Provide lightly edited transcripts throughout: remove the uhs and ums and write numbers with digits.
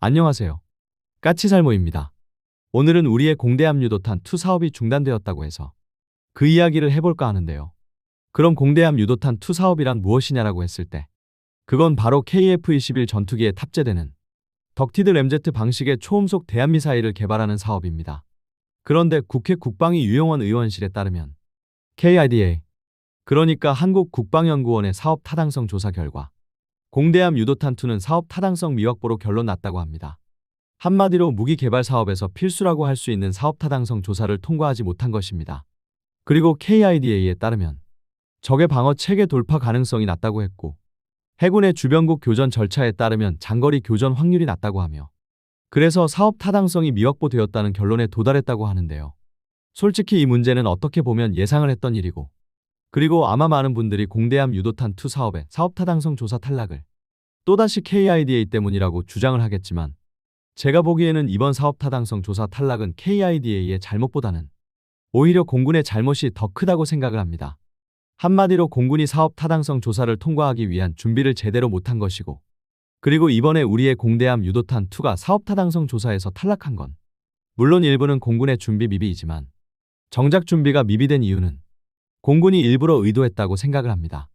안녕하세요. 까치살모입니다. 오늘은 우리의 공대함 유도탄 2 사업이 중단되었다고 해서 그 이야기를 해볼까 하는데요. 그럼 공대함 유도탄 2 사업이란 무엇이냐라고 했을 때 그건 바로 KF-21 전투기에 탑재되는 덕티드 램제트 방식의 초음속 대함미사일을 개발하는 사업입니다. 그런데 국회 국방위 유영원 의원실에 따르면 KIDA, 그러니까 한국국방연구원의 사업 타당성 조사 결과 공대함 유도탄 2는 사업 타당성 미확보로 결론 났다고 합니다. 한마디로 무기 개발 사업에서 필수라고 할 수 있는 사업 타당성 조사를 통과하지 못한 것입니다. 그리고 KIDA에 따르면 적의 방어 체계 돌파 가능성이 낮다고 했고 해군의 주변국 교전 절차에 따르면 장거리 교전 확률이 낮다고 하며 그래서 사업 타당성이 미확보되었다는 결론에 도달했다고 하는데요. 솔직히 이 문제는 어떻게 보면 예상을 했던 일이고 그리고 아마 많은 분들이 공대함 유도탄 2 사업의 사업 타당성 조사 탈락을 또다시 KIDA 때문이라고 주장을 하겠지만 제가 보기에는 이번 사업 타당성 조사 탈락은 KIDA의 잘못보다는 오히려 공군의 잘못이 더 크다고 생각을 합니다. 한마디로 공군이 사업 타당성 조사를 통과하기 위한 준비를 제대로 못한 것이고 그리고 이번에 우리의 공대함 유도탄 2가 사업 타당성 조사에서 탈락한 건 물론 일부는 공군의 준비 미비이지만 정작 준비가 미비된 이유는 공군이 일부러 의도했다고 생각을 합니다.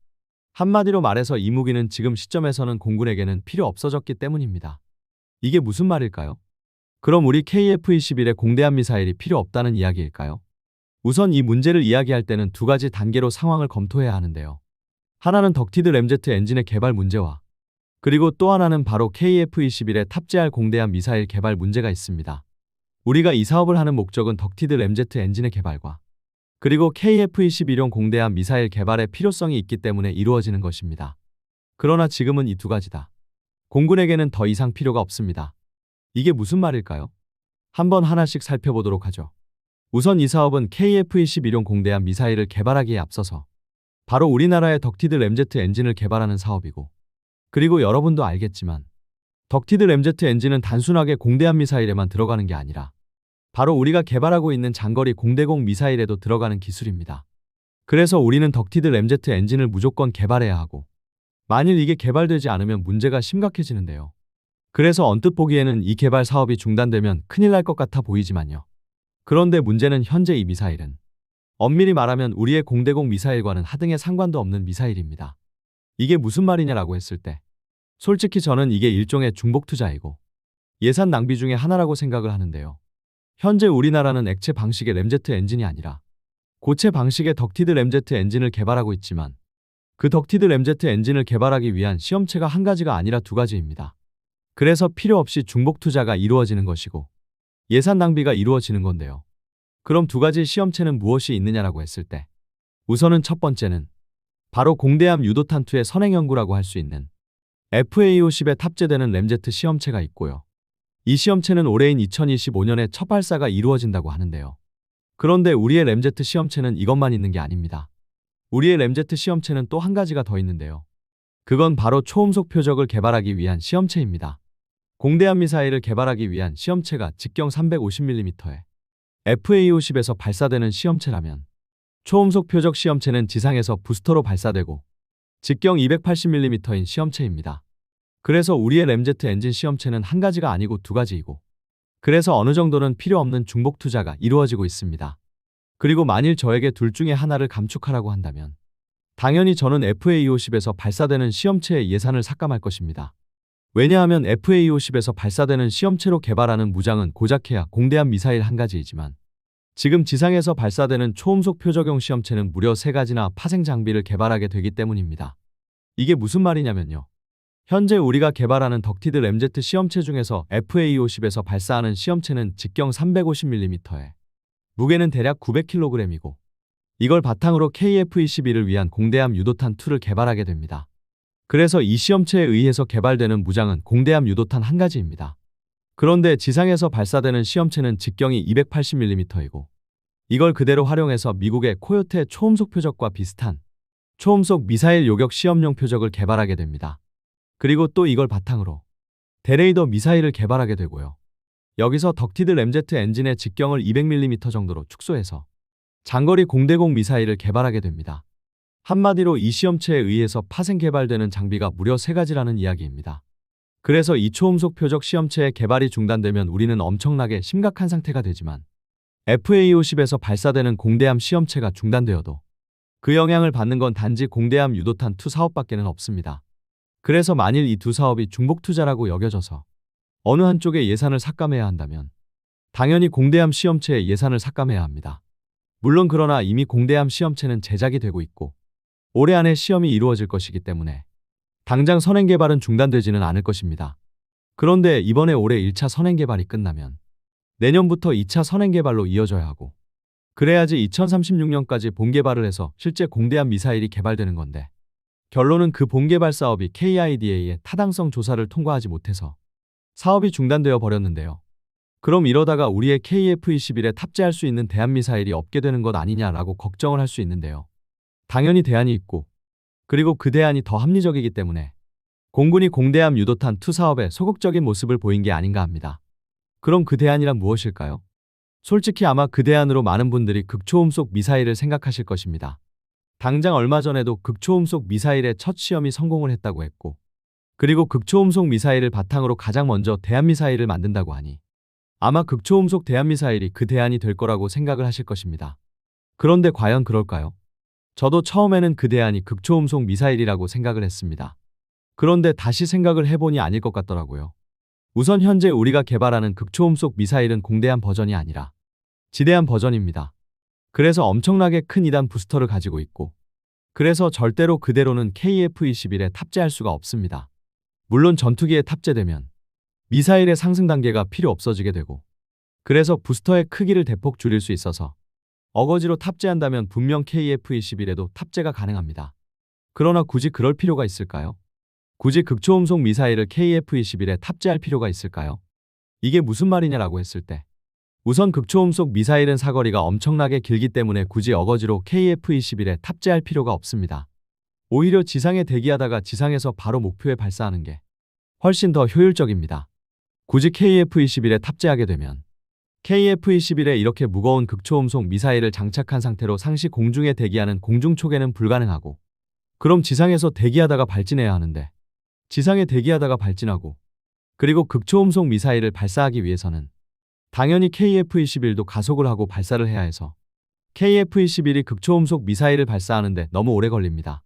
한마디로 말해서 이 무기는 지금 시점에서는 공군에게는 필요 없어졌기 때문입니다. 이게 무슨 말일까요? 그럼 우리 KF-21의 공대함 미사일이 필요 없다는 이야기일까요? 우선 이 문제를 이야기할 때는 두 가지 단계로 상황을 검토해야 하는데요. 하나는 덕티드 램제트 엔진의 개발 문제와 그리고 또 하나는 바로 KF-21에 탑재할 공대함 미사일 개발 문제가 있습니다. 우리가 이 사업을 하는 목적은 덕티드 램제트 엔진의 개발과 그리고 KF-21용 공대함 미사일 개발의 필요성이 있기 때문에 이루어지는 것입니다. 그러나 지금은 이 두 가지 다 공군에게는 더 이상 필요가 없습니다. 이게 무슨 말일까요? 한번 하나씩 살펴보도록 하죠. 우선 이 사업은 KF-21용 공대함 미사일을 개발하기에 앞서서 바로 우리나라의 덕티드 램제트 엔진을 개발하는 사업이고 그리고 여러분도 알겠지만 덕티드 램제트 엔진은 단순하게 공대함 미사일에만 들어가는 게 아니라 바로 우리가 개발하고 있는 장거리 공대공 미사일에도 들어가는 기술입니다. 그래서 우리는 덕티드 램제트 엔진을 무조건 개발해야 하고 만일 이게 개발되지 않으면 문제가 심각해지는데요. 그래서 언뜻 보기에는 이 개발 사업이 중단되면 큰일 날 것 같아 보이지만요. 그런데 문제는 현재 이 미사일은 엄밀히 말하면 우리의 공대공 미사일과는 하등의 상관도 없는 미사일입니다. 이게 무슨 말이냐라고 했을 때 솔직히 저는 이게 일종의 중복 투자이고 예산 낭비 중에 하나라고 생각을 하는데요. 현재 우리나라는 액체 방식의 램제트 엔진이 아니라 고체 방식의 덕티드 램제트 엔진을 개발하고 있지만 그 덕티드 램제트 엔진을 개발하기 위한 시험체가 한 가지가 아니라 두 가지입니다. 그래서 필요 없이 중복 투자가 이루어지는 것이고 예산 낭비가 이루어지는 건데요. 그럼 두 가지 시험체는 무엇이 있느냐라고 했을 때 우선은 첫 번째는 바로 공대함 유도탄 2의 선행 연구라고 할 수 있는 FA-50에 탑재되는 램제트 시험체가 있고요. 이 시험체는 올해인 2025년에 첫 발사가 이루어진다고 하는데요. 그런데 우리의 램제트 시험체는 이것만 있는 게 아닙니다. 우리의 램제트 시험체는 또 한 가지가 더 있는데요. 그건 바로 초음속 표적을 개발하기 위한 시험체입니다. 공대함 미사일을 개발하기 위한 시험체가 직경 350mm의 FA-50에서 발사되는 시험체라면 초음속 표적 시험체는 지상에서 부스터로 발사되고 직경 280mm인 시험체입니다. 그래서 우리의 램제트 엔진 시험체는 한 가지가 아니고 두 가지이고 그래서 어느 정도는 필요 없는 중복 투자가 이루어지고 있습니다. 그리고 만일 저에게 둘 중에 하나를 감축하라고 한다면 당연히 저는 FA-50에서 발사되는 시험체의 예산을 삭감할 것입니다. 왜냐하면 FA-50에서 발사되는 시험체로 개발하는 무장은 고작해야 공대함 미사일 한 가지이지만 지금 지상에서 발사되는 초음속 표적용 시험체는 무려 3가지나 파생 장비를 개발하게 되기 때문입니다. 이게 무슨 말이냐면요. 현재 우리가 개발하는 덕티드 램제트 시험체 중에서 FA-50에서 발사하는 시험체는 직경 350mm에 무게는 대략 900kg이고 이걸 바탕으로 KF-21을 위한 공대함 유도탄 2를 개발하게 됩니다. 그래서 이 시험체에 의해서 개발되는 무장은 공대함 유도탄 한 가지입니다. 그런데 지상에서 발사되는 시험체는 직경이 280mm이고 이걸 그대로 활용해서 미국의 코요테 초음속 표적과 비슷한 초음속 미사일 요격 시험용 표적을 개발하게 됩니다. 그리고 또 이걸 바탕으로 대레이더 미사일을 개발하게 되고요. 여기서 덕티드 램제트 엔진의 직경을 200mm 정도로 축소해서 장거리 공대공 미사일을 개발하게 됩니다. 한마디로 이 시험체에 의해서 파생 개발되는 장비가 무려 3가지라는 이야기입니다. 그래서 이 초음속 표적 시험체의 개발이 중단되면 우리는 엄청나게 심각한 상태가 되지만 FA-50에서 발사되는 공대함 시험체가 중단되어도 그 영향을 받는 건 단지 공대함 유도탄 2 사업밖에는 없습니다. 그래서 만일 이 두 사업이 중복 투자라고 여겨져서 어느 한쪽에 예산을 삭감해야 한다면 당연히 공대함 시험체에 예산을 삭감해야 합니다. 물론 그러나 이미 공대함 시험체는 제작이 되고 있고 올해 안에 시험이 이루어질 것이기 때문에 당장 선행 개발은 중단되지는 않을 것입니다. 그런데 이번에 올해 1차 선행 개발이 끝나면 내년부터 2차 선행 개발로 이어져야 하고 그래야지 2036년까지 본개발을 해서 실제 공대함 미사일이 개발되는 건데 결론은 그 본개발 사업이 KIDA의 타당성 조사를 통과하지 못해서 사업이 중단되어 버렸는데요. 그럼 이러다가 우리의 KF-21에 탑재할 수 있는 대한미사일이 없게 되는 것 아니냐라고 걱정을 할 수 있는데요. 당연히 대안이 있고 그리고 그 대안이 더 합리적이기 때문에 공군이 공대함 유도탄 2 사업에 소극적인 모습을 보인 게 아닌가 합니다. 그럼 그 대안이란 무엇일까요? 솔직히 아마 그 대안으로 많은 분들이 극초음속 미사일을 생각하실 것입니다. 당장 얼마 전에도 극초음속 미사일의 첫 시험이 성공을 했다고 했고 그리고 극초음속 미사일을 바탕으로 가장 먼저 대한미사일을 만든다고 하니 아마 극초음속 대한미사일이 그 대안이 될 거라고 생각을 하실 것입니다. 그런데 과연 그럴까요? 저도 처음에는 그 대안이 극초음속 미사일이라고 생각을 했습니다. 그런데 다시 생각을 해보니 아닐 것 같더라고요. 우선 현재 우리가 개발하는 극초음속 미사일은 공대함 버전이 아니라 지대함 버전입니다. 그래서 엄청나게 큰 2단 부스터를 가지고 있고 그래서 절대로 그대로는 KF-21에 탑재할 수가 없습니다. 물론 전투기에 탑재되면 미사일의 상승 단계가 필요 없어지게 되고 그래서 부스터의 크기를 대폭 줄일 수 있어서 어거지로 탑재한다면 분명 KF-21에도 탑재가 가능합니다. 그러나 굳이 그럴 필요가 있을까요? 굳이 극초음속 미사일을 KF-21에 탑재할 필요가 있을까요? 이게 무슨 말이냐라고 했을 때 우선 극초음속 미사일은 사거리가 엄청나게 길기 때문에 굳이 어거지로 KF-21에 탑재할 필요가 없습니다. 오히려 지상에 대기하다가 지상에서 바로 목표에 발사하는 게 훨씬 더 효율적입니다. 굳이 KF-21에 탑재하게 되면 KF-21에 이렇게 무거운 극초음속 미사일을 장착한 상태로 상시 공중에 대기하는 공중초계는 불가능하고 그럼 지상에서 대기하다가 발진해야 하는데 지상에 대기하다가 발진하고 그리고 극초음속 미사일을 발사하기 위해서는 당연히 KF-21도 가속을 하고 발사를 해야 해서 KF-21이 극초음속 미사일을 발사하는데 너무 오래 걸립니다.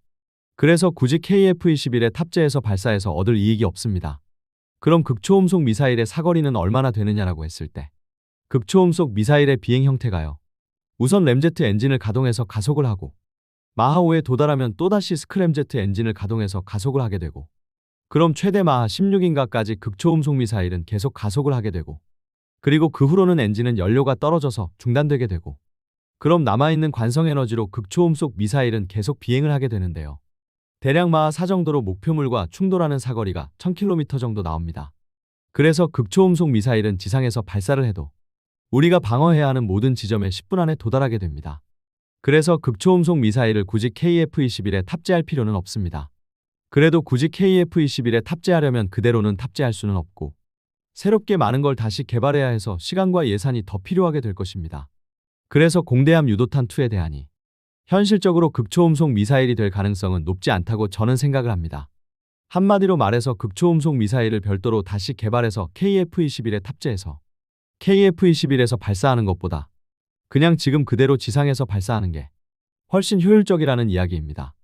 그래서 굳이 KF-21에 탑재해서 발사해서 얻을 이익이 없습니다. 그럼 극초음속 미사일의 사거리는 얼마나 되느냐라고 했을 때 극초음속 미사일의 비행 형태가요. 우선 램제트 엔진을 가동해서 가속을 하고 마하 5에 도달하면 또다시 스크램제트 엔진을 가동해서 가속을 하게 되고 그럼 최대 마하 16인가까지 극초음속 미사일은 계속 가속을 하게 되고 그리고 그 후로는 엔진은 연료가 떨어져서 중단되게 되고 그럼 남아있는 관성에너지로 극초음속 미사일은 계속 비행을 하게 되는데요. 대략 마하 4 정도로 목표물과 충돌하는 사거리가 1000km 정도 나옵니다. 그래서 극초음속 미사일은 지상에서 발사를 해도 우리가 방어해야 하는 모든 지점에 10분 안에 도달하게 됩니다. 그래서 극초음속 미사일을 굳이 KF-21에 탑재할 필요는 없습니다. 그래도 굳이 KF-21에 탑재하려면 그대로는 탑재할 수는 없고 새롭게 많은 걸 다시 개발해야 해서 시간과 예산이 더 필요하게 될 것입니다. 그래서 공대함 유도탄 2에 대하니 현실적으로 극초음속 미사일이 될 가능성은 높지 않다고 저는 생각을 합니다. 한마디로 말해서 극초음속 미사일을 별도로 다시 개발해서 KF-21에 탑재해서 KF-21에서 발사하는 것보다 그냥 지금 그대로 지상에서 발사하는 게 훨씬 효율적이라는 이야기입니다.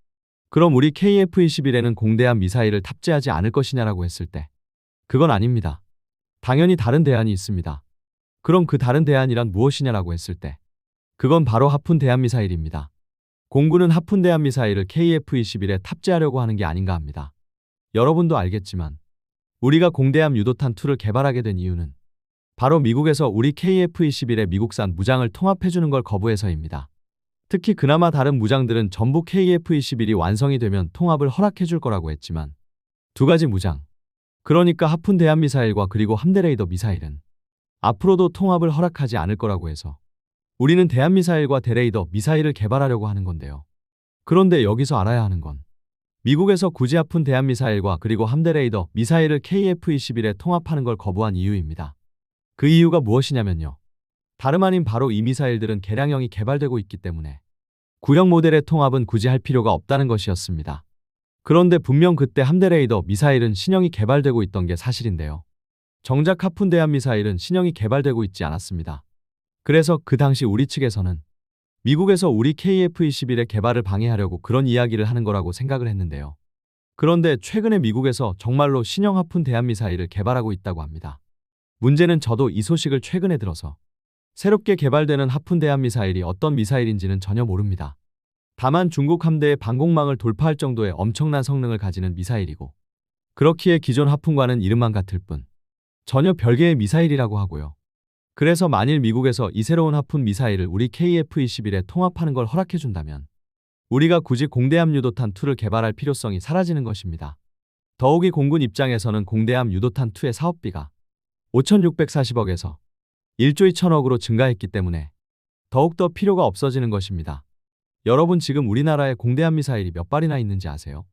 그럼 우리 KF-21에는 공대함 미사일을 탑재하지 않을 것이냐라고 했을 때 그건 아닙니다. 당연히 다른 대안이 있습니다. 그럼 그 다른 대안이란 무엇이냐라고 했을 때 그건 바로 하푼 대한미사일입니다. 공군은 하푼 대한미사일을 KF-21에 탑재하려고 하는 게 아닌가 합니다. 여러분도 알겠지만 우리가 공대함 유도탄 2를 개발하게 된 이유는 바로 미국에서 우리 KF-21의 미국산 무장을 통합해주는 걸 거부해서입니다. 특히 그나마 다른 무장들은 전부 KF-21이 완성이 되면 통합을 허락해줄 거라고 했지만 두 가지 무장, 그러니까 하푼 대한미사일과 그리고 함대 레이더 미사일은 앞으로도 통합을 허락하지 않을 거라고 해서 우리는 대한미사일과 대레이더 미사일을 개발하려고 하는 건데요. 그런데 여기서 알아야 하는 건 미국에서 굳이 하푼 대한미사일과 그리고 함대 레이더 미사일을 KF-21에 통합하는 걸 거부한 이유입니다. 그 이유가 무엇이냐면요. 다름 아닌 바로 이 미사일들은 개량형이 개발되고 있기 때문에 구형 모델의 통합은 굳이 할 필요가 없다는 것이었습니다. 그런데 분명 그때 함대 레이더 미사일은 신형이 개발되고 있던 게 사실인데요. 정작 하푼 대함 미사일은 신형이 개발되고 있지 않았습니다. 그래서 그 당시 우리 측에서는 미국에서 우리 KF-21의 개발을 방해하려고 그런 이야기를 하는 거라고 생각을 했는데요. 그런데 최근에 미국에서 정말로 신형 하푼 대함 미사일을 개발하고 있다고 합니다. 문제는 저도 이 소식을 최근에 들어서 새롭게 개발되는 하푼 대함 미사일이 어떤 미사일인지는 전혀 모릅니다. 다만 중국 함대의 방공망을 돌파할 정도의 엄청난 성능을 가지는 미사일이고, 그렇기에 기존 하푼과는 이름만 같을 뿐 전혀 별개의 미사일이라고 하고요. 그래서 만일 미국에서 이 새로운 하푼 미사일을 우리 KF-21에 통합하는 걸 허락해준다면 우리가 굳이 공대함 유도탄2를 개발할 필요성이 사라지는 것입니다. 더욱이 공군 입장에서는 공대함 유도탄2의 사업비가 5,640억에서 1조 2천억으로 증가했기 때문에 더욱더 필요가 없어지는 것입니다. 여러분 지금 우리나라에 공대함 미사일이 몇 발이나 있는지 아세요?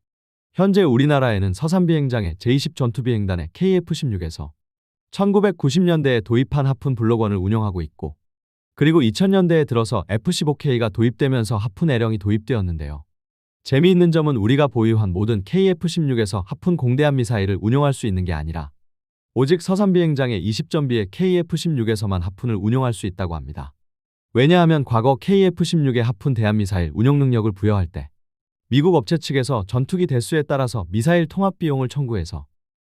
현재 우리나라에는 서산 비행장의 제20 전투비행단의 KF-16에서 1990년대에 도입한 하푼 블록1을 운용하고 있고, 그리고 2000년대에 들어서 F-15K가 도입되면서 하푼 L형이 도입되었는데요. 재미있는 점은 우리가 보유한 모든 KF-16에서 하푼 공대함 미사일을 운용할 수 있는 게 아니라 오직 서산 비행장의 20전비의 KF-16에서만 하푼을 운용할 수 있다고 합니다. 왜냐하면 과거 KF-16의 하푼 대함 미사일 운용 능력을 부여할 때 미국 업체 측에서 전투기 대수에 따라서 미사일 통합 비용을 청구해서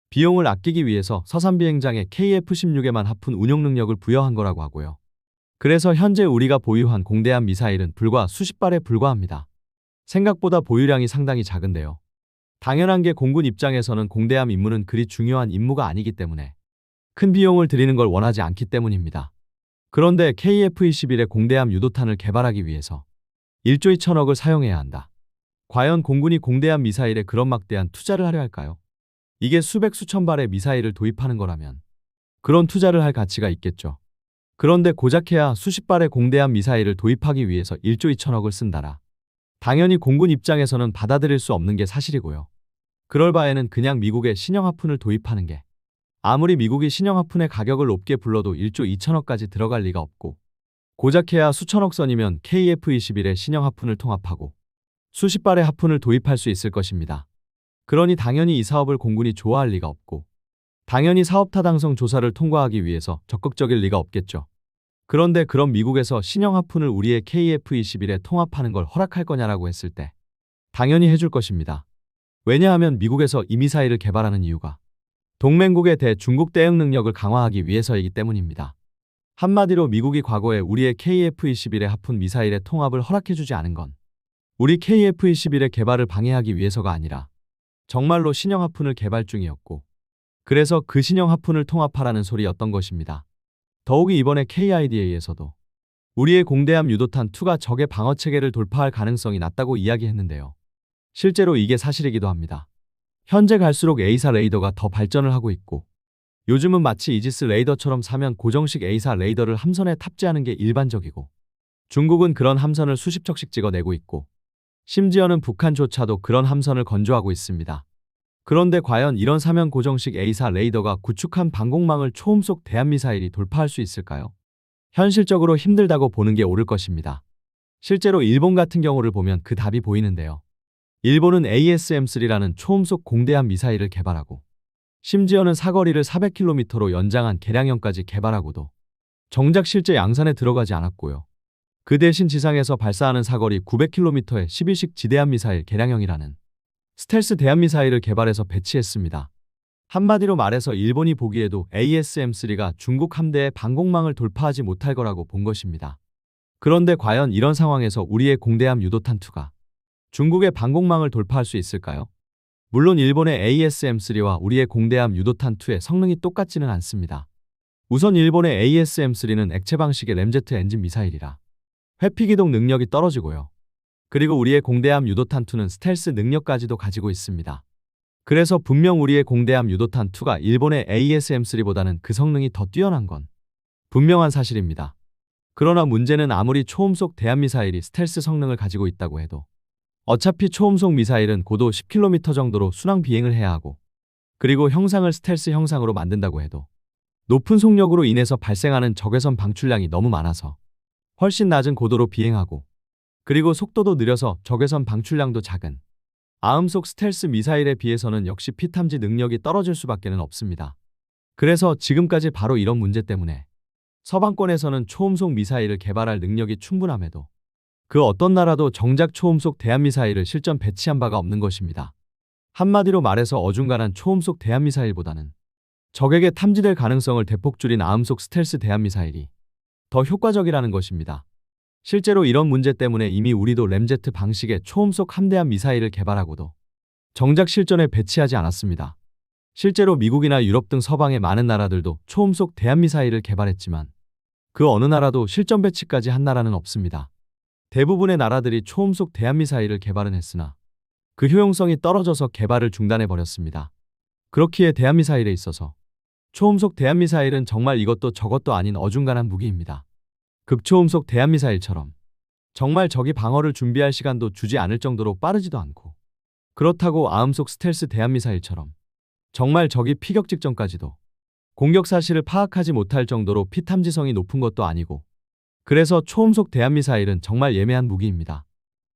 비용을 아끼기 위해서 서산 비행장의 KF-16에만 하푼 운용 능력을 부여한 거라고 하고요. 그래서 현재 우리가 보유한 공대함 미사일은 불과 수십 발에 불과합니다. 생각보다 보유량이 상당히 작은데요. 당연한 게 공군 입장에서는 공대함 임무는 그리 중요한 임무가 아니기 때문에 큰 비용을 들이는 걸 원하지 않기 때문입니다. 그런데 KF-21의 공대함 유도탄을 개발하기 위해서 1조 2천억을 사용해야 한다. 과연 공군이 공대함 미사일에 그런 막대한 투자를 하려 할까요? 이게 수백 수천 발의 미사일을 도입하는 거라면 그런 투자를 할 가치가 있겠죠. 그런데 고작해야 수십 발의 공대함 미사일을 도입하기 위해서 1조 2천억을 쓴다라. 당연히 공군 입장에서는 받아들일 수 없는 게 사실이고요. 그럴 바에는 그냥 미국의 신형 하푼을 도입하는 게, 아무리 미국이 신형 하푼의 가격을 높게 불러도 1조 2천억까지 들어갈 리가 없고, 고작해야 수천억 선이면 KF-21의 신형 하푼을 통합하고 수십 발의 하푼을 도입할 수 있을 것입니다. 그러니 당연히 이 사업을 공군이 좋아할 리가 없고, 당연히 사업 타당성 조사를 통과하기 위해서 적극적일 리가 없겠죠. 그런데 그럼 미국에서 신형 하푼을 우리의 KF-21에 통합하는 걸 허락할 거냐라고 했을 때 당연히 해줄 것입니다. 왜냐하면 미국에서 이 미사일을 개발하는 이유가 동맹국의 대중국 대응 능력을 강화하기 위해서이기 때문입니다. 한마디로 미국이 과거에 우리의 KF-21의 하푼 미사일의 통합을 허락해주지 않은 건 우리 KF-21의 개발을 방해하기 위해서가 아니라 정말로 신형 하푼을 개발 중이었고, 그래서 그 신형 하푼을 통합하라는 소리였던 것입니다. 더욱이 이번에 KIDA에서도 우리의 공대함 유도탄2가 적의 방어체계를 돌파할 가능성이 낮다고 이야기했는데요. 실제로 이게 사실이기도 합니다. 현재 갈수록 A사 레이더가 더 발전을 하고 있고, 요즘은 마치 이지스 레이더처럼 사면 고정식 A사 레이더를 함선에 탑재하는 게 일반적이고, 중국은 그런 함선을 수십 척씩 찍어내고 있고, 심지어는 북한조차도 그런 함선을 건조하고 있습니다. 그런데 과연 이런 사면 고정식 A사 레이더가 구축한 방공망을 초음속 대함미사일이 돌파할 수 있을까요? 현실적으로 힘들다고 보는 게 옳을 것입니다. 실제로 일본 같은 경우를 보면 그 답이 보이는데요. 일본은 ASM-3라는 초음속 공대함 미사일을 개발하고, 심지어는 사거리를 400km로 연장한 개량형까지 개발하고도 정작 실제 양산에 들어가지 않았고요. 그 대신 지상에서 발사하는 사거리 900km의 12식 지대함 미사일 개량형이라는 스텔스 대함 미사일을 개발해서 배치했습니다. 한마디로 말해서 일본이 보기에도 ASM-3가 중국 함대의 방공망을 돌파하지 못할 거라고 본 것입니다. 그런데 과연 이런 상황에서 우리의 공대함 유도탄2가 중국의 방공망을 돌파할 수 있을까요? 물론 일본의 ASM-3와 우리의 공대함 유도탄2의 성능이 똑같지는 않습니다. 우선 일본의 ASM-3는 액체 방식의 램제트 엔진 미사일이라 회피기동 능력이 떨어지고요. 그리고 우리의 공대함 유도탄2는 스텔스 능력까지도 가지고 있습니다. 그래서 분명 우리의 공대함 유도탄2가 일본의 ASM-3보다는 그 성능이 더 뛰어난 건 분명한 사실입니다. 그러나 문제는 아무리 초음속 대함미사일이 스텔스 성능을 가지고 있다고 해도 어차피 초음속 미사일은 고도 10km 정도로 순항 비행을 해야 하고, 그리고 형상을 스텔스 형상으로 만든다고 해도 높은 속력으로 인해서 발생하는 적외선 방출량이 너무 많아서 훨씬 낮은 고도로 비행하고, 그리고 속도도 느려서 적외선 방출량도 작은 아음속 스텔스 미사일에 비해서는 역시 피탐지 능력이 떨어질 수밖에는 없습니다. 그래서 지금까지 바로 이런 문제 때문에 서방권에서는 초음속 미사일을 개발할 능력이 충분함에도 그 어떤 나라도 정작 초음속 대한미사일을 실전 배치한 바가 없는 것입니다. 한마디로 말해서 어중간한 초음속 대한미사일보다는 적에게 탐지될 가능성을 대폭 줄인 아음속 스텔스 대한미사일이 더 효과적이라는 것입니다. 실제로 이런 문제 때문에 이미 우리도 램제트 방식의 초음속 함대함 미사일을 개발하고도 정작 실전에 배치하지 않았습니다. 실제로 미국이나 유럽 등 서방의 많은 나라들도 초음속 대한미사일을 개발했지만 그 어느 나라도 실전 배치까지 한 나라는 없습니다. 대부분의 나라들이 초음속 대한미사일을 개발은 했으나 그 효용성이 떨어져서 개발을 중단해버렸습니다. 그렇기에 대한미사일에 있어서 초음속 대한미사일은 정말 이것도 저것도 아닌 어중간한 무기입니다. 극초음속 대한미사일처럼 정말 적이 방어를 준비할 시간도 주지 않을 정도로 빠르지도 않고, 그렇다고 아음속 스텔스 대한미사일처럼 정말 적이 피격 직전까지도 공격 사실을 파악하지 못할 정도로 피탐지성이 높은 것도 아니고, 그래서 초음속 대한미사일은 정말 예매한 무기입니다.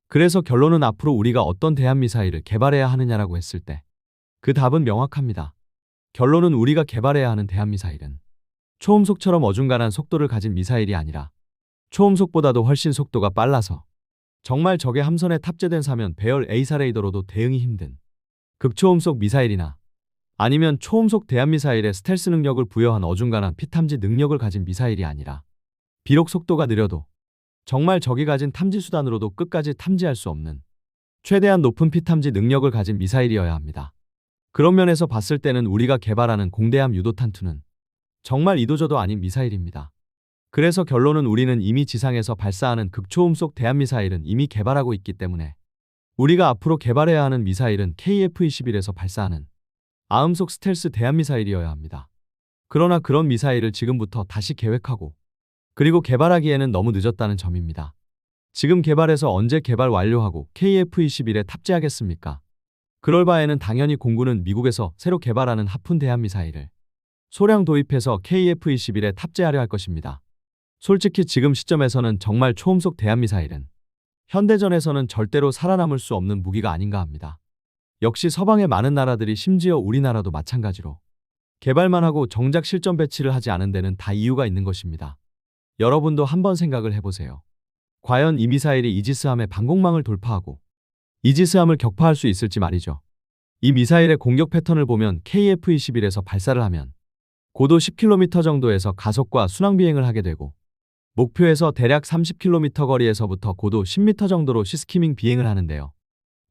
그래서 결론은 앞으로 우리가 어떤 대한미사일을 개발해야 하느냐라고 했을 때 그 답은 명확합니다. 결론은 우리가 개발해야 하는 대한미사일은 초음속처럼 어중간한 속도를 가진 미사일이 아니라 초음속보다도 훨씬 속도가 빨라서 정말 적의 함선에 탑재된 사면 배열 A사 레이더로도 대응이 힘든 극초음속 미사일이나 아니면 초음속 대한미사일에 스텔스 능력을 부여한 어중간한 피탐지 능력을 가진 미사일이 아니라 비록 속도가 느려도 정말 적이 가진 탐지 수단으로도 끝까지 탐지할 수 없는 최대한 높은 피탐지 능력을 가진 미사일이어야 합니다. 그런 면에서 봤을 때는 우리가 개발하는 공대함 유도탄2는 정말 이도저도 아닌 미사일입니다. 그래서 결론은 우리는 이미 지상에서 발사하는 극초음속 대한미사일은 이미 개발하고 있기 때문에 우리가 앞으로 개발해야 하는 미사일은 KF-21에서 발사하는 아음속 스텔스 대한미사일이어야 합니다. 그러나 그런 미사일을 지금부터 다시 계획하고 그리고 개발하기에는 너무 늦었다는 점입니다. 지금 개발해서 언제 개발 완료하고 KF-21에 탑재하겠습니까? 그럴 바에는 당연히 공군은 미국에서 새로 개발하는 하푼 대한미사일을 소량 도입해서 KF-21에 탑재하려 할 것입니다. 솔직히 지금 시점에서는 정말 초음속 대한미사일은 현대전에서는 절대로 살아남을 수 없는 무기가 아닌가 합니다. 역시 서방의 많은 나라들이 심지어 우리나라도 마찬가지로 개발만 하고 정작 실전 배치를 하지 않은 데는 다 이유가 있는 것입니다. 여러분도 한번 생각을 해보세요. 과연 이 미사일이 이지스함의 방공망을 돌파하고 이지스함을 격파할 수 있을지 말이죠. 이 미사일의 공격 패턴을 보면 KF-21에서 발사를 하면 고도 10km 정도에서 가속과 순항 비행을 하게 되고 목표에서 대략 30km 거리에서부터 고도 10m 정도로 시스키밍 비행을 하는데요.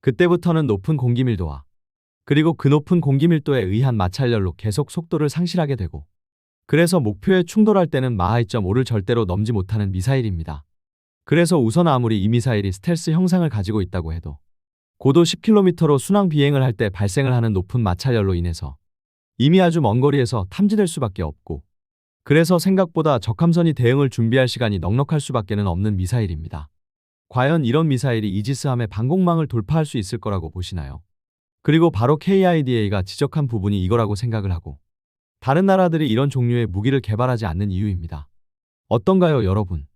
그때부터는 높은 공기밀도와 그리고 그 높은 공기밀도에 의한 마찰열로 계속 속도를 상실하게 되고, 그래서 목표에 충돌할 때는 마하 2.5를 절대로 넘지 못하는 미사일입니다. 그래서 우선 아무리 이 미사일이 스텔스 형상을 가지고 있다고 해도 고도 10km로 순항 비행을 할 때 발생을 하는 높은 마찰열로 인해서 이미 아주 먼 거리에서 탐지될 수밖에 없고, 그래서 생각보다 적함선이 대응을 준비할 시간이 넉넉할 수밖에는 없는 미사일입니다. 과연 이런 미사일이 이지스함의 방공망을 돌파할 수 있을 거라고 보시나요? 그리고 바로 KIDA가 지적한 부분이 이거라고 생각을 하고 다른 나라들이 이런 종류의 무기를 개발하지 않는 이유입니다. 어떤가요, 여러분?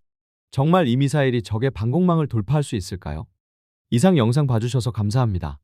정말 이 미사일이 적의 방공망을 돌파할 수 있을까요? 이상 영상 봐주셔서 감사합니다.